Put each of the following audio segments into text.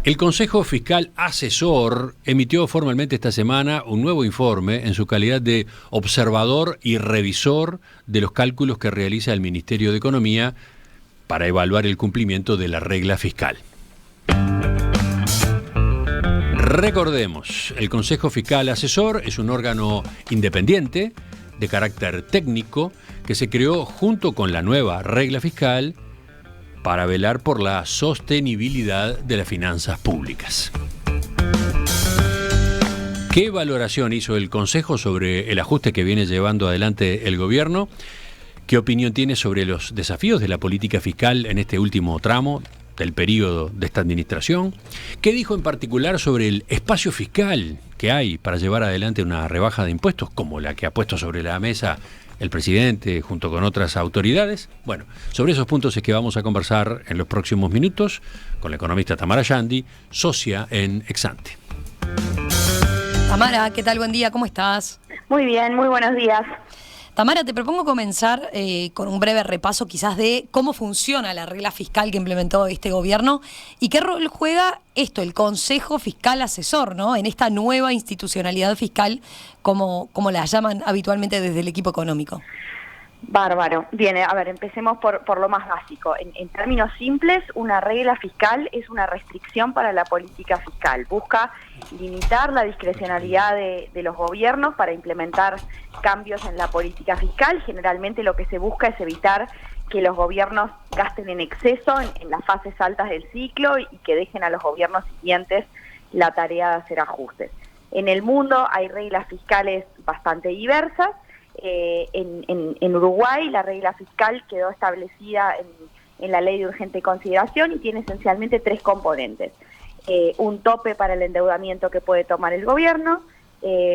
El Consejo Fiscal Asesor emitió formalmente esta semana un nuevo informe en su calidad de observador y revisor de los cálculos que realiza el Ministerio de Economía para evaluar el cumplimiento de la regla fiscal. Recordemos, el Consejo Fiscal Asesor es un órgano independiente, de carácter técnico, que se creó junto con la nueva regla fiscal para velar por la sostenibilidad de las finanzas públicas. ¿Qué valoración hizo el Consejo sobre el ajuste que viene llevando adelante el gobierno? ¿Qué opinión tiene sobre los desafíos de la política fiscal en este último tramo del periodo de esta administración? ¿Qué dijo en particular sobre el espacio fiscal que hay para llevar adelante una rebaja de impuestos como la que ha puesto sobre la mesa el presidente junto con otras autoridades? Bueno, sobre esos puntos es que vamos a conversar en los próximos minutos con la economista Tamara Yandi, socia en Exante. Tamara, ¿qué tal? Buen día, ¿cómo estás? Muy bien, muy buenos días. Tamara, te propongo comenzar con un breve repaso quizás de cómo funciona la regla fiscal que implementó este gobierno y qué rol juega el Consejo Fiscal Asesor, ¿no? En esta nueva institucionalidad fiscal, como la llaman habitualmente desde el equipo económico. Bárbaro. Bien, a ver, empecemos por lo más básico. En términos simples, una regla fiscal es una restricción para la política fiscal. Busca limitar la discrecionalidad de los gobiernos para implementar cambios en la política fiscal. Generalmente lo que se busca es evitar que los gobiernos gasten en exceso en las fases altas del ciclo y que dejen a los gobiernos siguientes la tarea de hacer ajustes. En el mundo hay reglas fiscales bastante diversas. En Uruguay la regla fiscal quedó establecida en la ley de urgente consideración y tiene esencialmente tres componentes. Un tope para el endeudamiento que puede tomar el gobierno,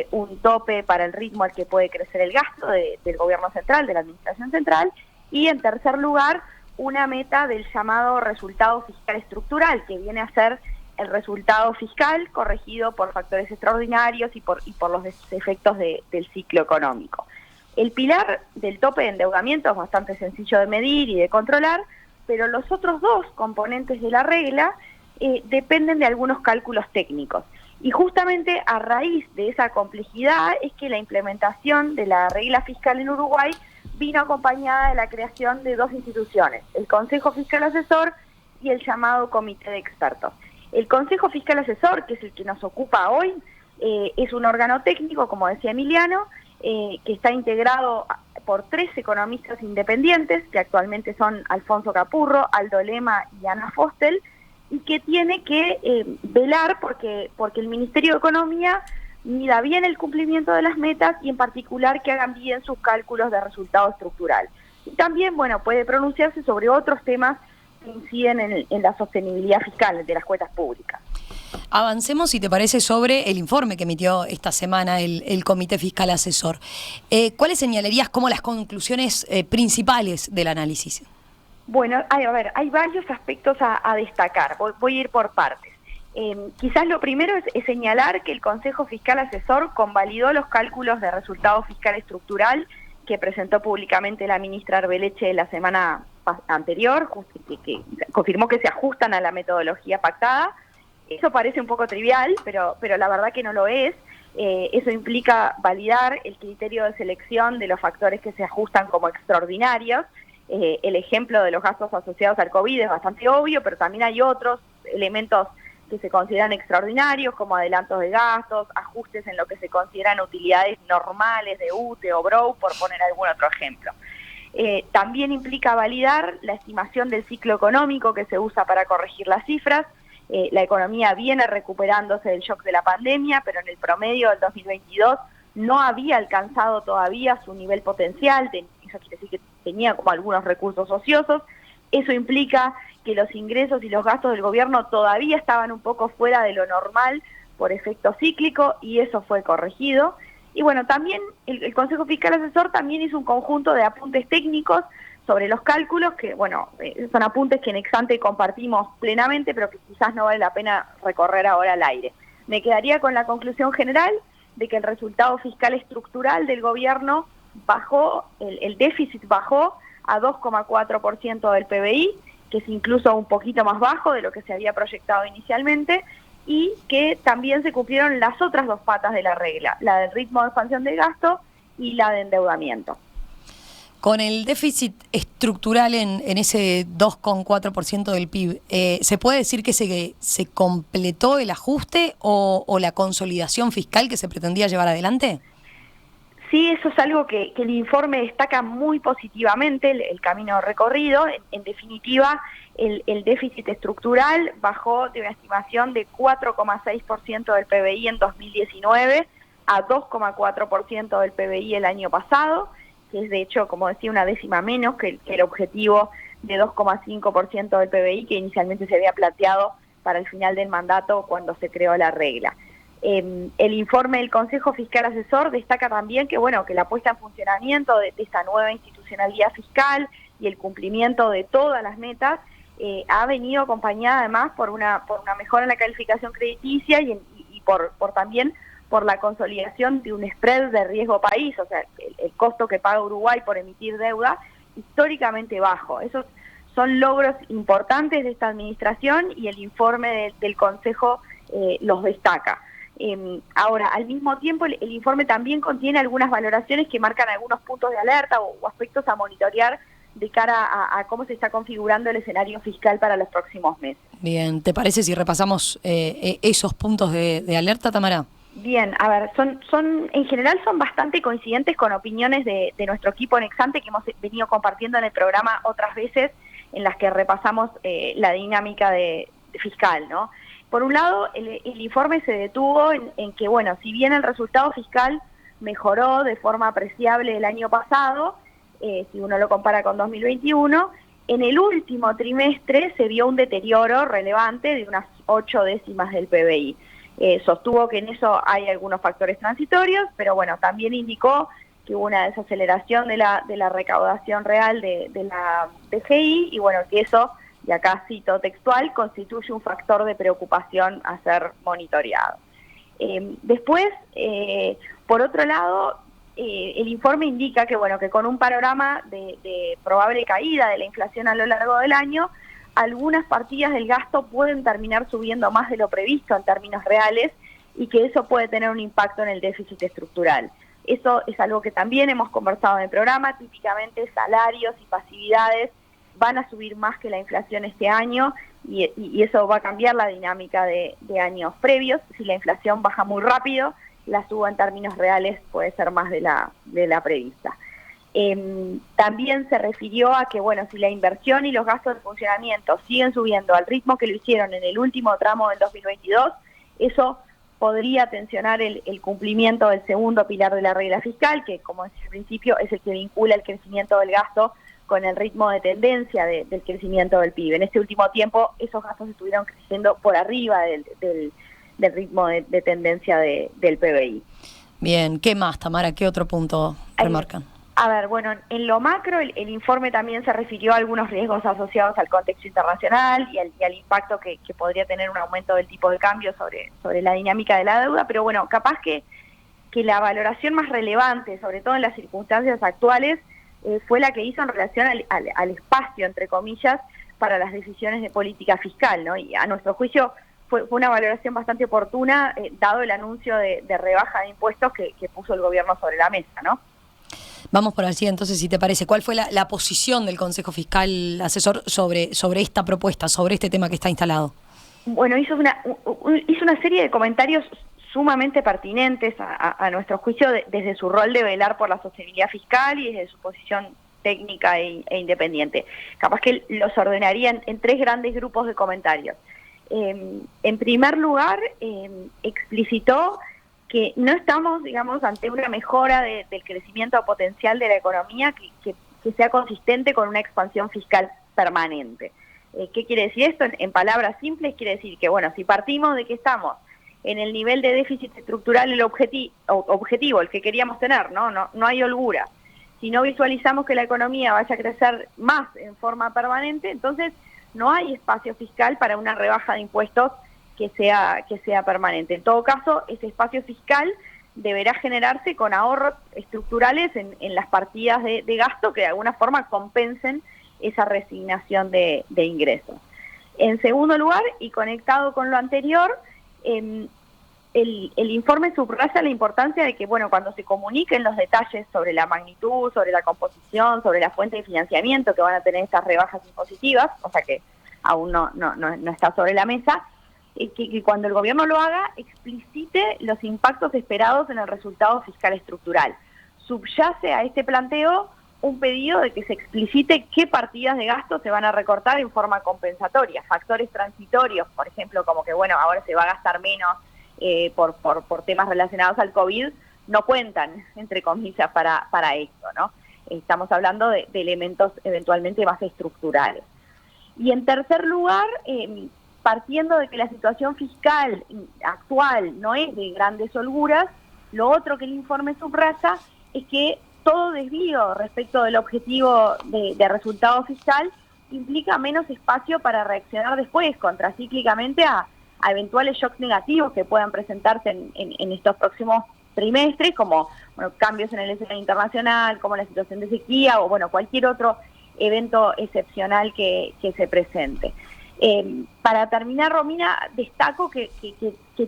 un tope para el ritmo al que puede crecer el gasto del gobierno central, de la administración central, y en tercer lugar, una meta del llamado resultado fiscal estructural, que viene a ser el resultado fiscal corregido por factores extraordinarios y por los efectos del ciclo económico. El pilar del tope de endeudamiento es bastante sencillo de medir y de controlar, pero los otros dos componentes de la regla dependen de algunos cálculos técnicos. Y justamente a raíz de esa complejidad es que la implementación de la regla fiscal en Uruguay vino acompañada de la creación de dos instituciones, el Consejo Fiscal Asesor y el llamado Comité de Expertos. El Consejo Fiscal Asesor, que es el que nos ocupa hoy, es un órgano técnico, como decía Emiliano, que está integrado por 3 economistas independientes, que actualmente son Alfonso Capurro, Aldo Lema y Ana Fostel, y que tiene que velar porque el Ministerio de Economía mida bien el cumplimiento de las metas y en particular que hagan bien sus cálculos de resultado estructural. Y también, puede pronunciarse sobre otros temas que inciden en la sostenibilidad fiscal de las cuentas públicas. Avancemos, si te parece, sobre el informe que emitió esta semana el Comité Fiscal Asesor. ¿Cuáles señalarías como las conclusiones principales del análisis? Bueno, hay varios aspectos a destacar. Voy a ir por partes. Quizás lo primero es señalar que el Consejo Fiscal Asesor convalidó los cálculos de resultado fiscal estructural que presentó públicamente la ministra Arbeleche la semana anterior, que confirmó que se ajustan a la metodología pactada. Eso parece un poco trivial, pero la verdad que no lo es. Eso implica validar el criterio de selección de los factores que se ajustan como extraordinarios. El ejemplo de los gastos asociados al COVID es bastante obvio, pero también hay otros elementos que se consideran extraordinarios, como adelantos de gastos, ajustes en lo que se consideran utilidades normales de UTE o BROW, por poner algún otro ejemplo. También implica validar la estimación del ciclo económico que se usa para corregir las cifras. La economía viene recuperándose del shock de la pandemia, pero en el promedio del 2022 no había alcanzado todavía su nivel potencial, eso quiere decir que tenía como algunos recursos ociosos. Eso implica que los ingresos y los gastos del gobierno todavía estaban un poco fuera de lo normal por efecto cíclico y eso fue corregido. Y también el Consejo Fiscal Asesor también hizo un conjunto de apuntes técnicos sobre los cálculos que, son apuntes que en Exante compartimos plenamente, pero que quizás no vale la pena recorrer ahora al aire. Me quedaría con la conclusión general de que el resultado fiscal estructural del gobierno bajó, el déficit bajó a 2,4% del PBI que es incluso un poquito más bajo de lo que se había proyectado inicialmente, y que también se cumplieron las otras dos patas de la regla, la del ritmo de expansión del gasto y la de endeudamiento. Con el déficit estructural en ese 2,4% del PIB, ¿se puede decir que se completó el ajuste o la consolidación fiscal que se pretendía llevar adelante? Sí, eso es algo que el informe destaca muy positivamente, el camino recorrido. En definitiva, el déficit estructural bajó de una estimación de 4,6% del PBI en 2019 a 2,4% del PBI el año pasado, que es de hecho, como decía, una décima menos que el objetivo de 2,5% del PBI que inicialmente se había planteado para el final del mandato cuando se creó la regla. El informe del Consejo Fiscal Asesor destaca también que, bueno, que la puesta en funcionamiento de esta nueva institucionalidad fiscal y el cumplimiento de todas las metas ha venido acompañada además por una mejora en la calificación crediticia y por también por la consolidación de un spread de riesgo país, o sea, el costo que paga Uruguay por emitir deuda históricamente bajo. Esos son logros importantes de esta administración y el informe del Consejo los destaca. Ahora, al mismo tiempo, el informe también contiene algunas valoraciones que marcan algunos puntos de alerta o aspectos a monitorear de cara a cómo se está configurando el escenario fiscal para los próximos meses. Bien, ¿te parece si repasamos esos puntos de alerta, Tamara? Bien, a ver, en general son bastante coincidentes con opiniones de nuestro equipo en Exante que hemos venido compartiendo en el programa otras veces en las que repasamos la dinámica fiscal, ¿no? Por un lado, el informe se detuvo en que, bueno, si bien el resultado fiscal mejoró de forma apreciable el año pasado, si uno lo compara con 2021, en el último trimestre se vio un deterioro relevante de unas 8 décimas del PBI. Sostuvo que en eso hay algunos factores transitorios, pero bueno, también indicó que hubo una desaceleración de la recaudación real de la DGI y bueno, que eso, y acá cito textual, constituye un factor de preocupación a ser monitoreado. Después, por otro lado, el informe indica que, bueno, que con un panorama de probable caída de la inflación a lo largo del año, algunas partidas del gasto pueden terminar subiendo más de lo previsto en términos reales y que eso puede tener un impacto en el déficit estructural. Eso es algo que también hemos conversado en el programa. Típicamente salarios y pasividades van a subir más que la inflación este año y eso va a cambiar la dinámica de años previos. Si la inflación baja muy rápido, la suba en términos reales puede ser más de la prevista. También se refirió a que, bueno, si la inversión y los gastos de funcionamiento siguen subiendo al ritmo que lo hicieron en el último tramo del 2022, eso podría tensionar el cumplimiento del segundo pilar de la regla fiscal, que, como decía al principio, es el que vincula el crecimiento del gasto con el ritmo de tendencia del crecimiento del PIB. En este último tiempo, esos gastos estuvieron creciendo por arriba del ritmo de tendencia del PBI. Bien, ¿qué más, Tamara? ¿Qué otro punto remarcan? A ver, bueno, en lo macro el informe también se refirió a algunos riesgos asociados al contexto internacional y al impacto que podría tener un aumento del tipo de cambio sobre la dinámica de la deuda, pero bueno, capaz que la valoración más relevante, sobre todo en las circunstancias actuales, fue la que hizo en relación al espacio, entre comillas, para las decisiones de política fiscal, ¿no? Y a nuestro juicio fue una valoración bastante oportuna, dado el anuncio de rebaja de impuestos que puso el gobierno sobre la mesa, ¿no? Vamos por allí, entonces, si te parece. ¿Cuál fue la posición del Consejo Fiscal Asesor sobre esta propuesta, sobre este tema que está instalado? Bueno, hizo una serie de comentarios sumamente pertinentes a nuestro juicio desde su rol de velar por la sostenibilidad fiscal y desde su posición técnica e independiente. Capaz que los ordenarían en tres grandes grupos de comentarios. En primer lugar, explicitó que no estamos, digamos, ante una mejora del crecimiento potencial de la economía que sea consistente con una expansión fiscal permanente. ¿Qué quiere decir esto? En palabras simples, quiere decir que, bueno, si partimos de que estamos en el nivel de déficit estructural, el objetivo, el que queríamos tener, no hay holgura. Si no visualizamos que la economía vaya a crecer más en forma permanente, entonces no hay espacio fiscal para una rebaja de impuestos que sea permanente. En todo caso, ese espacio fiscal deberá generarse con ahorros estructurales en las partidas de gasto que de alguna forma compensen esa resignación de ingresos. En segundo lugar, y conectado con lo anterior, el informe subraya la importancia de que, bueno, cuando se comuniquen los detalles sobre la magnitud, sobre la composición, sobre la fuente de financiamiento que van a tener estas rebajas impositivas, o sea que aún no está sobre la mesa, que cuando el gobierno lo haga, explicite los impactos esperados en el resultado fiscal estructural. Subyace a este planteo un pedido de que se explicite qué partidas de gasto se van a recortar en forma compensatoria, factores transitorios, por ejemplo, como que, bueno, ahora se va a gastar menos por temas relacionados al COVID, no cuentan, entre comillas, para esto, ¿no? Estamos hablando de elementos eventualmente más estructurales. Y en tercer lugar, partiendo de que la situación fiscal actual no es de grandes holguras, lo otro que el informe subraya es que todo desvío respecto del objetivo de resultado fiscal implica menos espacio para reaccionar después contracíclicamente a eventuales shocks negativos que puedan presentarse en estos próximos trimestres, como cambios en el escenario internacional, como la situación de sequía o cualquier otro evento excepcional que se presente. Para terminar, Romina, destaco que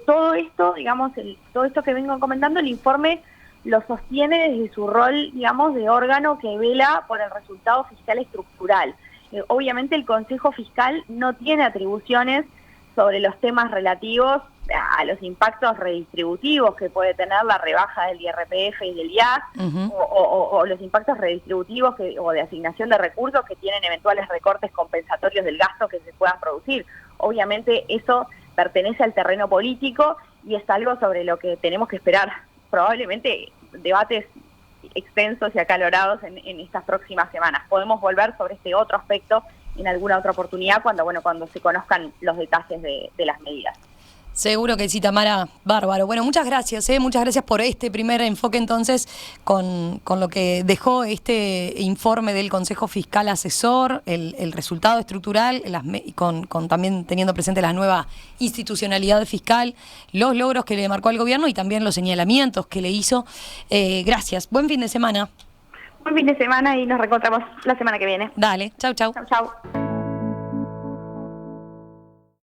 todo esto, todo esto que vengo comentando, el informe lo sostiene desde su rol, de órgano que vela por el resultado fiscal estructural. Obviamente el Consejo Fiscal no tiene atribuciones sobre los temas relativos a los impactos redistributivos que puede tener la rebaja del IRPF y del IAS, o los impactos redistributivos o de asignación de recursos que tienen eventuales recortes compensatorios del gasto que se puedan producir. Obviamente eso pertenece al terreno político y es algo sobre lo que tenemos que esperar probablemente debates extensos y acalorados en estas próximas semanas. Podemos volver sobre este otro aspecto en alguna otra oportunidad cuando se conozcan los detalles de las medidas. Seguro que sí, Tamara. Bárbaro. Bueno, muchas gracias, muchas gracias por este primer enfoque entonces con lo que dejó este informe del Consejo Fiscal Asesor, el resultado estructural, con también teniendo presente la nueva institucionalidad fiscal, los logros que le marcó al gobierno y también los señalamientos que le hizo. Gracias. Buen fin de semana. Buen fin de semana y nos reencontramos la semana que viene. Dale. Chau, chau. Chau, chau.